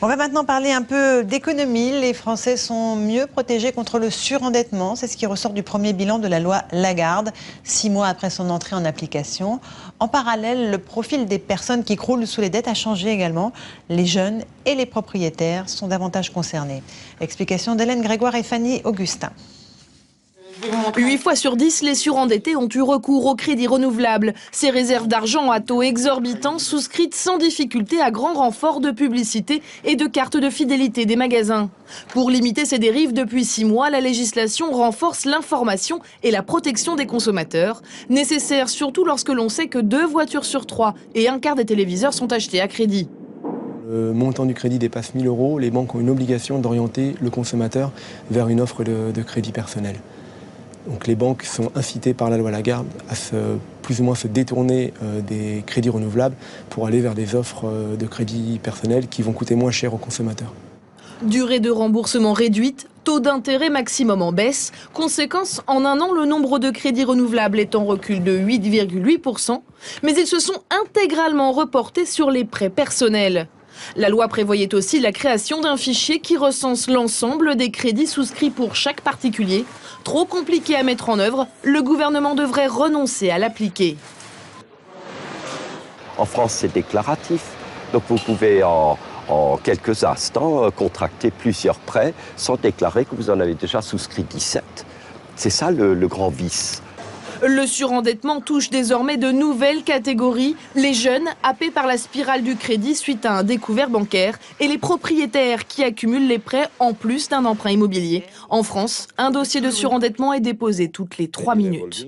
On va maintenant parler un peu d'économie. Les Français sont mieux protégés contre le surendettement. C'est ce qui ressort du premier bilan de la loi Lagarde, 6 mois après son entrée en application. En parallèle, le profil des personnes qui croulent sous les dettes a changé également. Les jeunes et les propriétaires sont davantage concernés. Explication d'Hélène Grégoire et Fanny Augustin. 8 fois sur 10, les surendettés ont eu recours au crédit renouvelable. Ces réserves d'argent à taux exorbitants souscrites sans difficulté à grand renfort de publicité et de cartes de fidélité des magasins. Pour limiter ces dérives, depuis 6 mois, la législation renforce l'information et la protection des consommateurs, nécessaire surtout lorsque l'on sait que 2 voitures sur 3 et un quart des téléviseurs sont achetés à crédit. Le montant du crédit dépasse 1 000 €, les banques ont une obligation d'orienter le consommateur vers une offre de crédit personnel. Donc les banques sont incitées par la loi Lagarde à plus ou moins se détourner des crédits renouvelables pour aller vers des offres de crédit personnel qui vont coûter moins cher aux consommateurs. Durée de remboursement réduite, taux d'intérêt maximum en baisse. Conséquence, en un an, le nombre de crédits renouvelables est en recul de 8,8%, mais ils se sont intégralement reportés sur les prêts personnels. La loi prévoyait aussi la création d'un fichier qui recense l'ensemble des crédits souscrits pour chaque particulier. Trop compliqué à mettre en œuvre, le gouvernement devrait renoncer à l'appliquer. En France, c'est déclaratif, donc vous pouvez en quelques instants contracter plusieurs prêts sans déclarer que vous en avez déjà souscrit 17. C'est ça le grand vice. Le surendettement touche désormais de nouvelles catégories, les jeunes happés par la spirale du crédit suite à un découvert bancaire et les propriétaires qui accumulent les prêts en plus d'un emprunt immobilier. En France, un dossier de surendettement est déposé toutes les 3 minutes.